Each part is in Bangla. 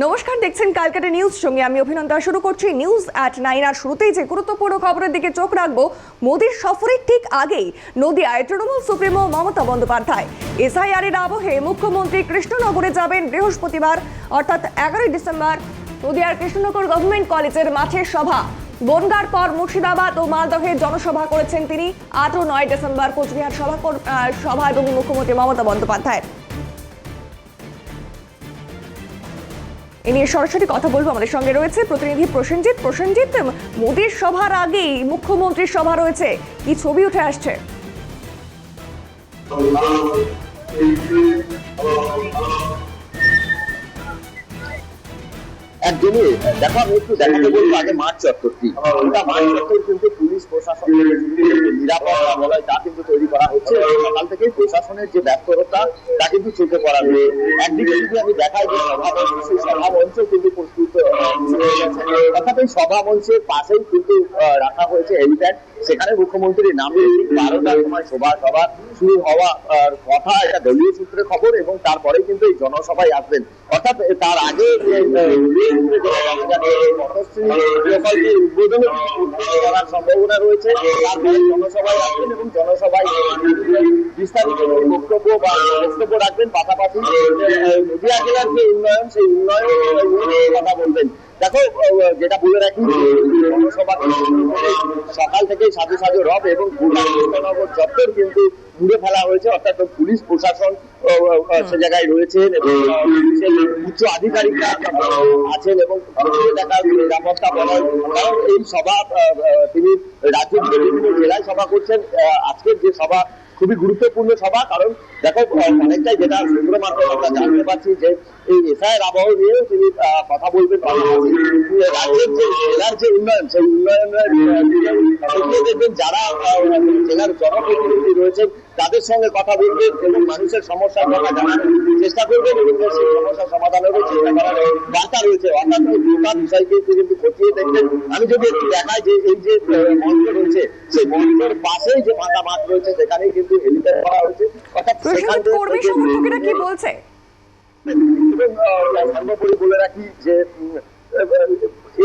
নমস্কার, দেখছেন কালকাটা নিউজ, সঙ্গে আমি অভিনন্দন। শুরু করছি নিউজ এট 9। আর শুরুতেই যে গুরুত্বপূর্ণ খবরের দিকে চোখ রাখবো, মোদীর সফরের ঠিক আগেই নদিয়ায় তৃণমূল সুপ্রিমো মমতা বন্দ্যোপাধ্যায় এসআইআর এর আবহে মুখ্যমন্ত্রী কৃষ্ণনগরে যাবেন বৃহস্পতিবার অর্থাৎ 11 ডিসেম্বর। নদিয়ার কৃষ্ণনগর গভর্নমেন্ট কলেজের মাঠে সভা, বনগাঁর পর মুর্শিদাবাদ ও মালদহে জনসভা করেছেন তিনি। 8 ও 9 ডিসেম্বর কোচবিহার সভা এবং মুখ্যমন্ত্রী মমতা বন্দ্যোপাধ্যায়। এ নিয়ে সরাসরি কথা বলবো, আমাদের সঙ্গে রয়েছে প্রতিনিধি প্রসেনজিৎ। প্রসেনজিৎ, মোদীর সভার আগেই মুখ্যমন্ত্রীর সভা রয়েছে, কি ছবি উঠে আসছে? একদমই দেখো, আমি একটু দেখাতে বলবো আগে মাঠ চত্বরটি। মাঠ চত্বর কিন্তু পুলিশ প্রশাসন নিরাপত্তা বলয় তা কিন্তু তৈরি করা হচ্ছে। সকাল থেকে প্রশাসনের যে ব্যর্থতা তা কিন্তু চোখে পড়া হয়েছে। একদিকে যদি আমি দেখাই যে সভা মঞ্চ কিন্তু প্রস্তুত, অর্থাৎ এই সভা মঞ্চের পাশেই কিন্তু রাখা হয়েছে হেলিপ্যাড। সেখানে মুখ্যমন্ত্রীর নামে 12টার সময় সভা শুরু হওয়া কথা, এটা দলীয় সূত্রে খবর, এবং তারপরে কিন্তু এই জনসভায় আসবেন। অর্থাৎ তার আগে উদ্বোধন করার সম্ভাবনা রয়েছে। তারপরে জনসভায় আসবেন এবং জনসভায় বিস্তারিত বক্তব্য রাখবেন। পাশাপাশি নদিয়া জেলার যে উন্নয়ন, সেই উন্নয়ন কথা বলবেন। দেখো, যেটা বলে রাখি, জনসভা সকাল থেকে সাজু সাজু রব এবং কৃষ্ণনগর চত্বর কিন্তু ঘুরে ফেলা হয়েছে। অর্থাৎ পুলিশ প্রশাসন সে জায়গায় রয়েছেন এবং উচ্চ আধিকারিকরা আছেন এবং নিরাপত্তা বলয়। কারণ এই সভা তিনি রাজ্য থেকে বিভিন্ন জেলায় সভা করছেন। আজকের যে সভা খুবই গুরুত্বপূর্ণ সভা, কারণ দেখো অনেকটাই যেটা সূত্র মারফত আমরা জানতে পারছি যে এই এসআইআর আবহ নিয়েও তিনি কথা বলবেন। রাজ্যের যে জেলার যে উন্নয়ন, সেই উন্নয়নের দেখবেন যারা জেলার জনপ্রতিনিধি রয়েছেন তাদের সঙ্গে কথা বলবেন এবং মানুষের সমস্যার কথা জানানোর চেষ্টা করবেন এবং সেই সমস্যার সমাধানেরও চেষ্টা করার বার্তা রয়েছে। অর্থাৎ গোটা বিষয়কে কিন্তু খতিয়ে দেখবেন। আমি যদি একটু দেখাই যে এই যে মঞ্চ রয়েছে, সেই মঞ্চের পাশেই যে ফাঁকা মাঠ রয়েছে, সেখানেই কিন্তু হেলিপ্যাড করা হয়েছে। অর্থাৎ কর্মী সমর্থকেরা কি বলছে? সর্বোপরি বলে রাখি যে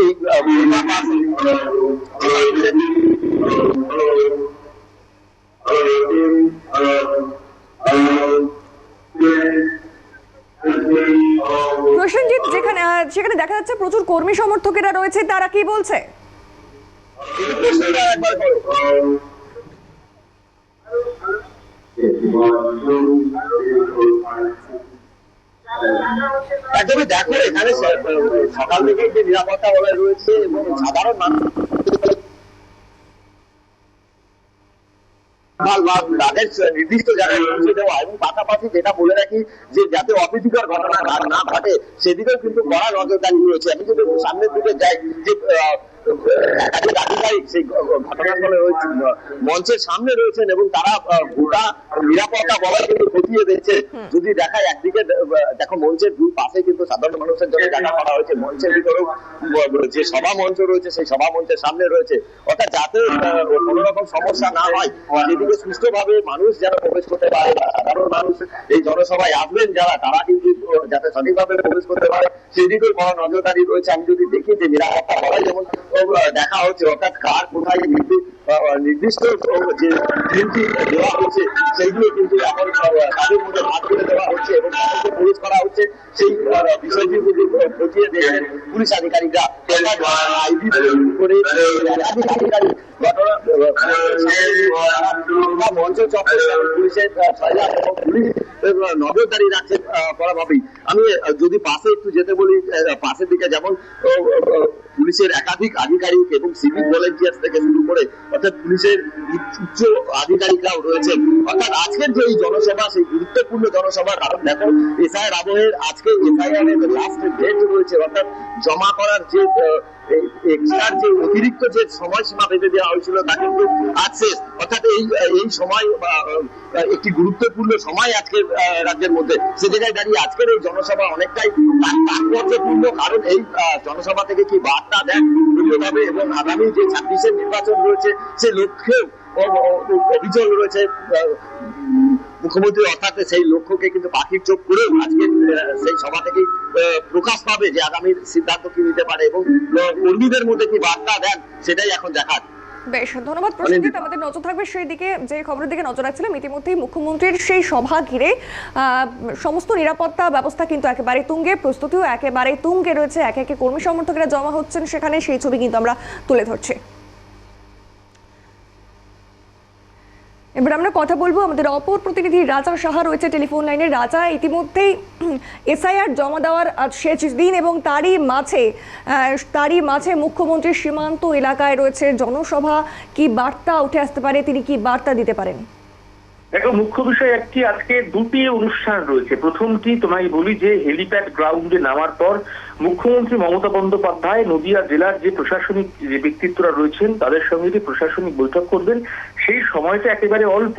এই প্রসেনজিৎ, সেখানে দেখা যাচ্ছে প্রচুর কর্মী সমর্থকেরা রয়েছে, তারা কি বলছে? একদমই দেখো, এখানে সকাল থেকে যে নিরাপত্তা বলয় রয়েছে এবং সাধারণ মানুষ তাদের নির্দিষ্ট জায়গায় পৌঁছে দেওয়া, এবং পাশাপাশি যেটা বলে রাখি যে যাতে অপ্রীতিকর ঘটনা না ঘটে সেদিকেও কিন্তু কড়া নজরদারি রয়েছে। আমি যদি সামনের দিকে যাই, যে একাধিক আধিকারিক সেই ঘটনাস্থলে রয়েছে, মঞ্চের সামনে রয়েছেন এবং তারা গোটা নিরাপত্তা বলয় কিন্তু খতিয়ে দিচ্ছে। যদি দেখায়, একদিকে দেখো মঞ্চের দুই পাশে কিন্তু সাধারণ মানুষের জন্য জায়গা করা হয়েছে। মঞ্চের ভিতরেও যে সভা মঞ্চ রয়েছে, সেই সভা মঞ্চের সামনে রয়েছে, অর্থাৎ যাতে কোন রকম সমস্যা না হয়, যেদিকে সুস্থভাবে মানুষ যেন প্রবেশ করতে পারে, সাধারণ মানুষ এই জনসভায় আসবেন যারা, তারা কিন্তু যাতে সঠিকভাবে প্রবেশ করতে পারে সেদিকেও বড় নজরদারি রয়েছে। আমি যদি দেখি যে নিরাপত্তা বলয় যেমন দেখা হচ্ছে, অর্থাৎ কার কোথায় নির্দিষ্ট যে ডিউটি দেওয়া হচ্ছে সেইগুলো কিন্তু এখন তাদের মধ্যে ভাগ করে দেওয়া হচ্ছে এবং তাদেরকে প্রবেশ করা হচ্ছে। সেই বিষয়টি কিন্তু খতিয়ে দেখেন পুলিশ আধিকারিকরা। করে আধিকারিক ঘটনা মঞ্চ চক্র পুলিশের সহায়তা এবং পুলিশ নজরদারি রাখছে কড়াভাবেই। আমি যদি পাশে একটু যেতে বলি, পাশের দিকে যেমন পুলিশের একাধিক আধিকারিক এবং সিভিক ভলেন্টিয়ার থেকে শুরু করে অর্থাৎ পুলিশের উচ্চ আধিকারিকরাও রয়েছেন। অর্থাৎ আজকের যে এই জনসভা, সেই গুরুত্বপূর্ণ জনসভা, কারণ দেখো এসআইআর আবহের আজকে এসআইআর এর লাস্ট ডেট রয়েছে, অর্থাৎ জমা করার যে এক্সট্রার যে অতিরিক্ত যে সময়সীমা বেঁধে দেওয়া হয়েছিল তা কিন্তু আজ শেষ। অর্থাৎ এই সময় একটি গুরুত্বপূর্ণ সময় আজকের রাজ্যের মধ্যে। সে জায়গায় দাঁড়িয়ে আজকের এই জনসভা অনেকটাই তাৎপর্যপূর্ণ, কারণ এই জনসভা থেকে কি বার্তা দেন দলীয়ভাবে এবং আগামী যে 26-এর নির্বাচন রয়েছে সে লক্ষ্যেও অভিযোগ রয়েছে মুখ্যমন্ত্রী অর্থাৎ সেই লক্ষ্যকে কিন্তু পাখির চোখ করেও আজকে সেই সভা থেকেই প্রকাশ পাবে যে আগামীর সিদ্ধান্ত কি নিতে পারে এবং কর্মীদের মধ্যে কি বার্তা দেন সেটাই এখন দেখার। বেশ, ধন্যবাদ প্রসেনজিৎ। আমাদের নজর থাকবে সেই দিকে, যে খবরের দিকে নজর রাখছিলাম। ইতিমধ্যেই মুখ্যমন্ত্রীর সেই সভা ঘিরে সমস্ত নিরাপত্তা ব্যবস্থা কিন্তু একেবারে তুঙ্গে, প্রস্তুতিও একেবারে তুঙ্গে রয়েছে। একে একে কর্মী সমর্থকেরা জমা হচ্ছেন সেখানে, সেই ছবি কিন্তু আমরা তুলে ধরছি। এবার আমরা কথা বলবো, আমাদের অপর প্রতিনিধি রাজা সাহা রয়েছে টেলিফোন লাইনে। রাজা, ইতিমধ্যেই এসআইআর জমা দেওয়ার আজ শেষ দিন এবং তারই মাঝে মুখ্যমন্ত্রী সীমান্ত এলাকায় রয়েছে জনসভা। কি বার্তা উঠে আসতে পারে, তিনি কি বার্তা দিতে পারেন? দেখো, মুখ্য বিষয় একটি, আজকে দুটি অনুষ্ঠান রয়েছে। প্রথমটি তোমায় বলি যে হেলিপ্যাড গ্রাউন্ডে নামার পর মুখ্যমন্ত্রী মমতা বন্দ্যোপাধ্যায় নদিয়া জেলার যে প্রশাসনিক যে ব্যক্তিত্বরা রয়েছেন তাদের সঙ্গে যে প্রশাসনিক বৈঠক করবেন সেই সময়টা একেবারে অল্প,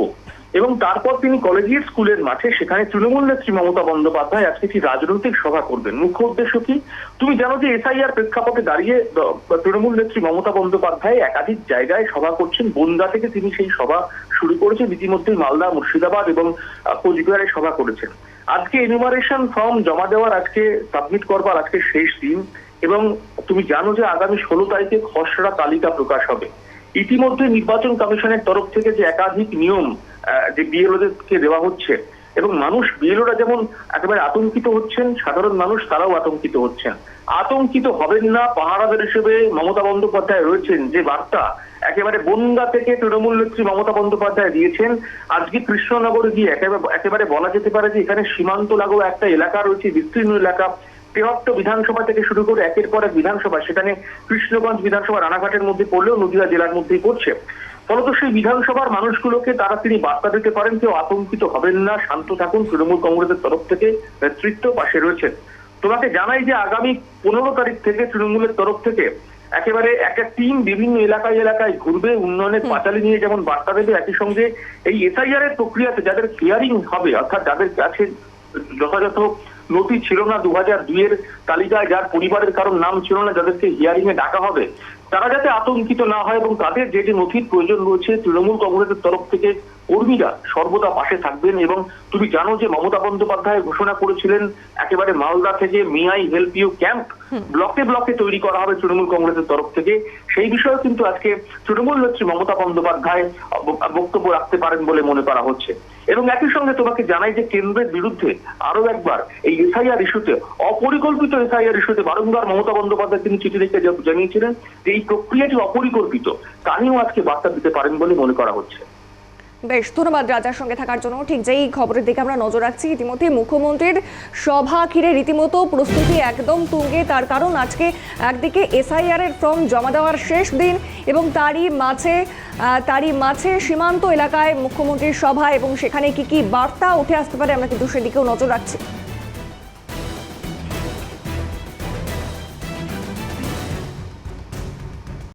এবং তারপর তিনি কলেজিয়েট স্কুলের মাঠে সেখানে তৃণমূল নেত্রী মমতা বন্দ্যোপাধ্যায় আজকে একটি রাজনৈতিক সভা করবেন। মুখ্য উদ্দেশ্য কি? তুমি জানো যে এসআইআর প্রেক্ষাপটে দাঁড়িয়ে তৃণমূল নেত্রী মমতা বন্দ্যোপাধ্যায় একাধিক জায়গায় সভা করছেন। বনগা থেকে তিনি সেই সভা শুরু করেছেন, ইতিমধ্যেই মালদা, মুর্শিদাবাদ এবং কোচবিহারে সভা করেছেন। আজকে এনুমারেশন ফর্ম জমা দেওয়ার, আজকে সাবমিট করবার আজকে শেষ দিন, এবং তুমি জানো যে আগামী 16 তারিখে খসড়া তালিকা প্রকাশ হবে। ইতিমধ্যে নির্বাচন কমিশনের তরফ থেকে যে একাধিক নিয়ম যে বিএলওদেরকে দেওয়া হচ্ছে, এবং মানুষ, বিএলওরা যেমন একেবারে আতঙ্কিত হচ্ছেন, সাধারণ মানুষ তারাও আতঙ্কিত হচ্ছেন। আতঙ্কিত হবেন না, পাহারাদার হিসেবে মমতা বন্দ্যোপাধ্যায় রয়েছেন। যে বার্তা একেবারে বনগা থেকে তৃণমূল নেত্রী মমতা বন্দ্যোপাধ্যায় দিয়েছেন, আজকে কৃষ্ণনগরে গিয়ে একেবারে বলা যেতে পারে যে এখানে সীমান্ত লাগোয়া একটা এলাকা রয়েছে, বিস্তীর্ণ এলাকা, 73 বিধানসভা থেকে শুরু করে একের পর এক বিধানসভা, সেখানে কৃষ্ণগঞ্জ বিধানসভা রানাঘাটের মধ্যে পড়লেও নদিয়া জেলার মধ্যেই পড়ছে। ফলত সেই বিধানসভার মানুষগুলোকে তিনি বার্তা দিতে পারেন, কেউ আতঙ্কিত হবেন না, শান্ত থাকুন। তৃণমূল কংগ্রেসের তরফ থেকে নেতৃত্ব পাশে রয়েছেন। তোমাকে জানাই যে আগামী 15 তারিখ থেকে তৃণমূলের তরফ থেকে একেবারে একটা টিম বিভিন্ন এলাকায় এলাকায় ঘুরবে, উন্নয়নের পাঁচালী নিয়ে যেমন বার্তা দেবে, একই সঙ্গে এই এসআইআর এর প্রক্রিয়াতে যাদের হিয়ারিং হবে, অর্থাৎ যাদের কাছে যথাযথ নথি ছিল না, 2002 এর তালিকায় যার পরিবারের কারোর নাম ছিল না, যাদেরকে হিয়ারিং এ ডাকা হবে, তারা যাতে আতঙ্কিত না হয় এবং তাদের যে যে নথির প্রয়োজন রয়েছে তৃণমূল কংগ্রেসের তরফ থেকে কর্মীরা সর্বদা পাশে থাকবেন। এবং তুমি জানো যে মমতা বন্দ্যোপাধ্যায় ঘোষণা করেছিলেন একেবারে মালদা থেকে মিআই হেল্প ইউ ক্যাম্প ব্লকে ব্লকে তৈরি করা হবে তৃণমূল কংগ্রেসের তরফ থেকে। সেই বিষয়ে কিন্তু আজকে তৃণমূল নেত্রী মমতা বন্দ্যোপাধ্যায় বক্তব্য রাখতে পারেন বলে মনে করা হচ্ছে। এবং একই সঙ্গে তোমাকে জানাই যে কেন্দ্রের বিরুদ্ধে আরো একবার এই এসআইআর ইস্যুতে, অপরিকল্পিত এসআইআর ইস্যুতে বারংবার মমতা বন্দ্যোপাধ্যায় তিনি চিঠি লিখে জানিয়েছিলেন যে এই প্রক্রিয়াটি অপরিকল্পিত, তা নিয়েও আজকে বার্তা দিতে পারেন বলে মনে করা হচ্ছে। বেশ, ধন্যবাদ রাজার সঙ্গে থাকার জন্য। ঠিক যেই খবরের দিকে আমরা নজর রাখছি, ইতিমধ্যে মুখ্যমন্ত্রীর সভা ঘিরে রীতিমতো প্রস্তুতি একদম তুঙ্গে। তার কারণ আজকে একদিকে এসআইআর এর ফর্ম জমা দেওয়ার শেষ দিন এবং তারই মাঝে সীমান্ত এলাকায় মুখ্যমন্ত্রীর সভা, এবং সেখানে কি বার্তা উঠে আসতে পারে আমরা কিন্তু সেদিকেও নজর রাখছি।